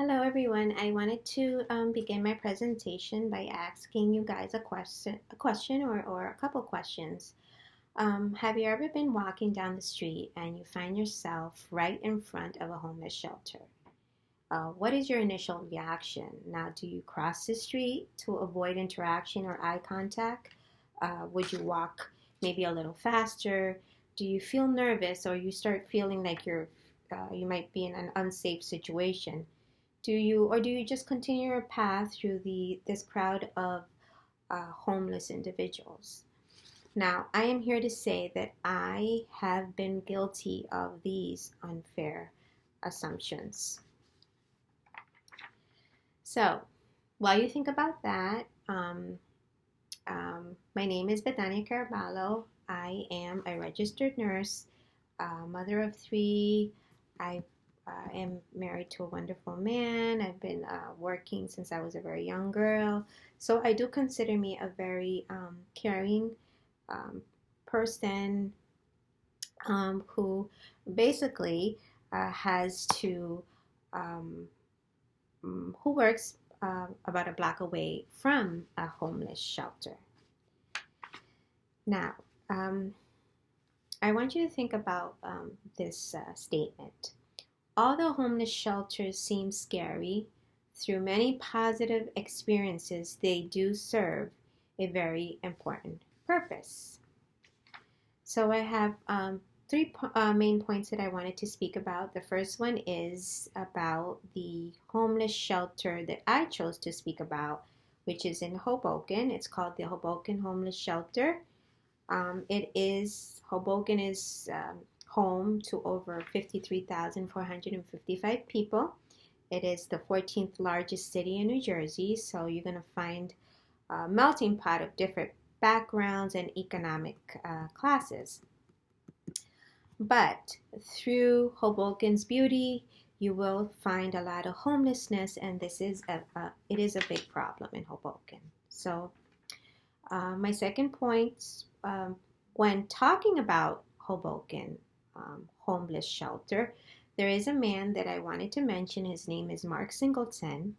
Hello everyone. I wanted to begin my presentation by asking you guys a question or a couple questions. Have you ever been walking down the street and you find yourself right in front of a homeless shelter? What is your initial reaction? Now, do you cross the street to avoid interaction or eye contact? Would you walk maybe a little faster? Do you feel nervous or you start feeling like you might be in an unsafe situation? Do you just continue your path through this crowd of homeless individuals? Now, I am here to say that I have been guilty of these unfair assumptions. So, while you think about that, my name is Caraballo. I am a registered nurse, mother of three. I am married to a wonderful man. I've been working since I was a very young girl. So I do consider me a very caring um, person who basically has to, um, who works about a block away from a homeless shelter. Now, I want you to think about this statement. Although homeless shelters seem scary, through many positive experiences, they do serve a very important purpose. So I have three main points that I wanted to speak about. The first one is about the homeless shelter that I chose to speak about, which is in Hoboken. It's called the Hoboken Homeless Shelter. Hoboken is home to over 53,455 people. It is the 14th largest city in New Jersey, so you're going to find a melting pot of different backgrounds and economic classes. But through Hoboken's beauty, you will find a lot of homelessness, and it is a big problem in Hoboken. So, my second point, when talking about Hoboken homeless shelter, there is a man that I wanted to mention. His name is Mark Singleton.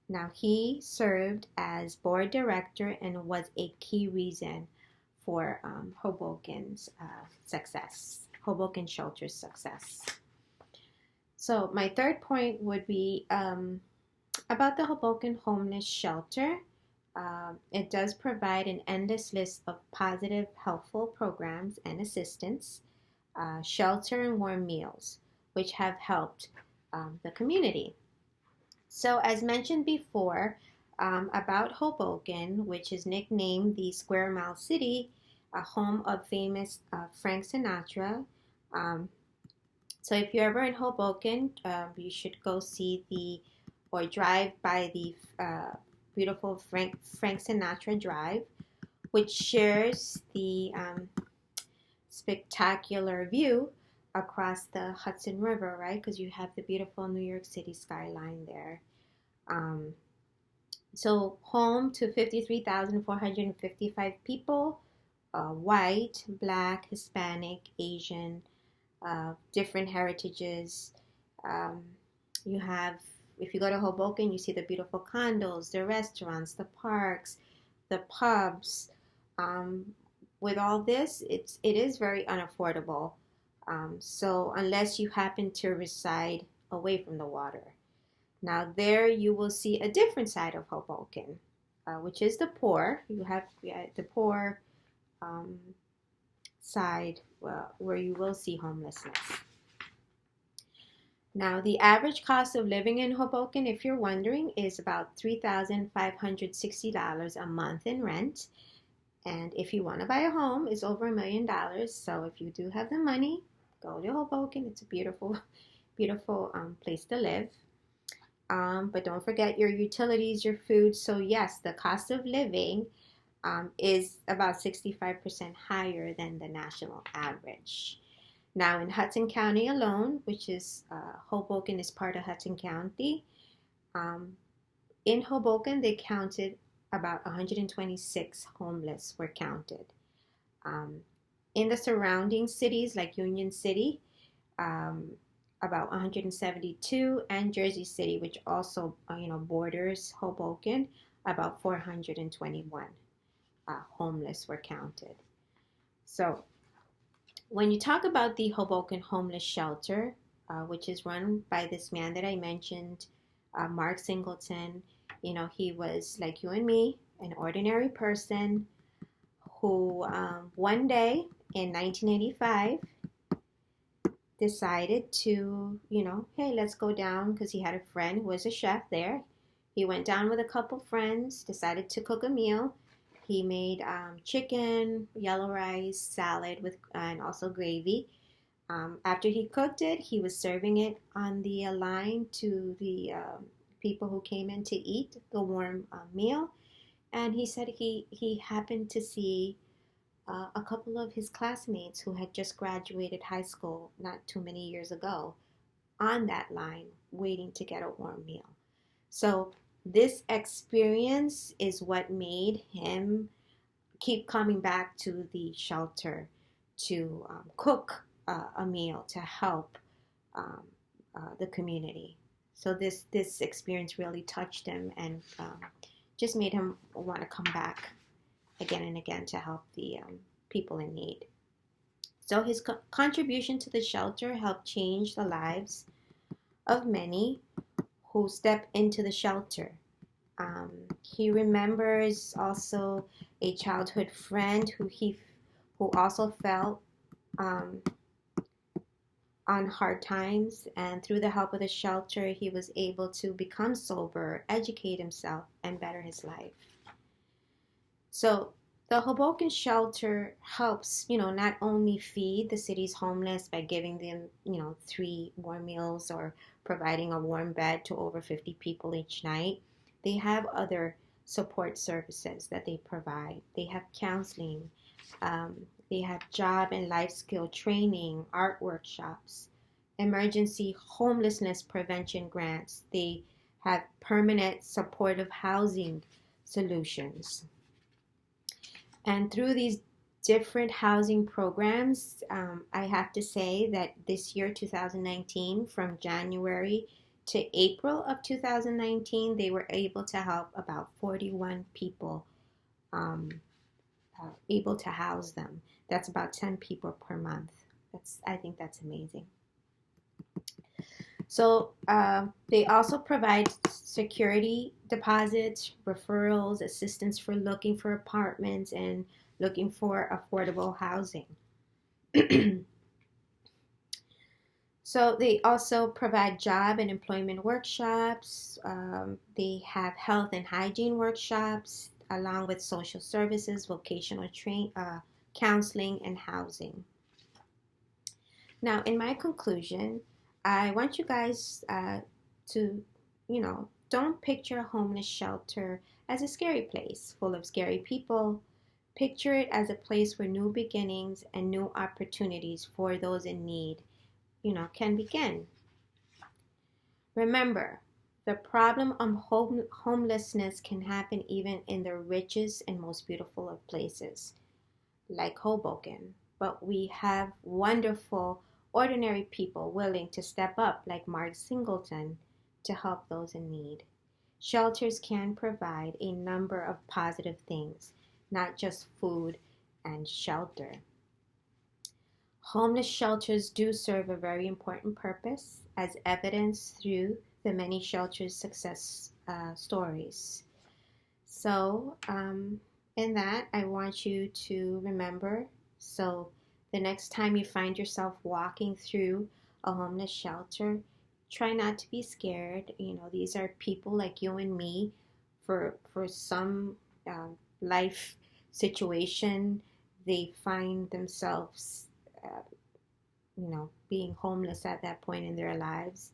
Now, he served as board director and was a key reason for Hoboken's success, Hoboken Shelter's success. So, my third point would be about the Hoboken Homeless Shelter. It does provide an endless list of positive, helpful programs and assistance, shelter and warm meals, which have helped the community. So, as mentioned before, about Hoboken, which is nicknamed the Square Mile City, a home of famous Frank Sinatra. So, if you're ever in Hoboken, you should go see or drive by the beautiful Frank Sinatra Drive, which shares the spectacular view across the Hudson River, right? Because you have the beautiful New York City skyline there. So home to 53,455 people, white, black, Hispanic, Asian, different heritages. You have, if you go to Hoboken, you see the beautiful condos, the restaurants, the parks, the pubs. With all this, it is very unaffordable. So unless you happen to reside away from the water. Now there you will see a different side of Hoboken, which is the poor. You have the poor side where you will see homelessness. Now, the average cost of living in Hoboken, if you're wondering, is about $3,560 a month in rent. And if you want to buy a home, it's over $1 million. So if you do have the money, go to Hoboken. It's a beautiful, beautiful place to live. But don't forget your utilities, your food. So yes, the cost of living is about 65% higher than the national average. Now in Hudson County alone, which is Hoboken is part of Hudson County, in Hoboken they counted about 126 homeless were counted. In the surrounding cities like Union City, about 172, and Jersey City, which also borders Hoboken, about 421 homeless were counted. So when you talk about the Hoboken Homeless Shelter, which is run by this man that I mentioned, Mark Singleton, he was like you and me, an ordinary person who one day in 1985 decided to, hey, let's go down, because he had a friend who was a chef there. He went down with a couple friends, decided to cook a meal. He made chicken, yellow rice, salad with, and also gravy. After he cooked it, he was serving it on the line to the people who came in to eat the warm meal. And he said he happened to see a couple of his classmates who had just graduated high school not too many years ago on that line waiting to get a warm meal. So this experience is what made him keep coming back to the shelter to cook a meal to help the community. So this experience really touched him and just made him want to come back again and again to help the people in need. So his contribution to the shelter helped change the lives of many who step into the shelter. He remembers also a childhood friend who also felt on hard times, and through the help of the shelter, he was able to become sober, educate himself, and better his life. So the Hoboken shelter helps, not only feed the city's homeless by giving them, 3 warm meals or providing a warm bed to over 50 people each night. They have other support services that they provide. They have counseling. They have job and life skill training, art workshops, emergency homelessness prevention grants. They have permanent supportive housing solutions. And through these different housing programs, I have to say that this year, 2019, from January to April of 2019, they were able to help about 41 people, able to house them. That's about 10 people per month. I think that's amazing. So they also provide security deposits, referrals, assistance for looking for apartments, and looking for affordable housing. So they also provide job and employment workshops. They have health and hygiene workshops, along with social services, vocational counseling, and housing. Now, in my conclusion, I want you guys to, don't picture a homeless shelter as a scary place full of scary people. Picture it as a place where new beginnings and new opportunities for those in need, can begin. Remember, the problem of homelessness can happen even in the richest and most beautiful of places, like Hoboken. But we have wonderful, ordinary people willing to step up, like Mark Singleton, to help those in need. Shelters can provide a number of positive things, not just food and shelter. Homeless shelters do serve a very important purpose, as evidenced through the many shelters' success stories. So, in that, I want you to remember, so the next time you find yourself walking through a homeless shelter, try not to be scared. These are people like you and me. For some life situation, they find themselves, being homeless at that point in their lives.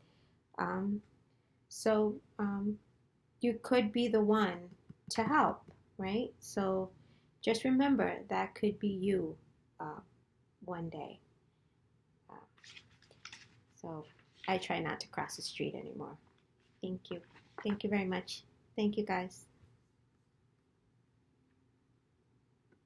So you could be the one to help, right? So just remember that could be you one day. So I try not to cross the street anymore. Thank you. Thank you very much. Thank you, guys.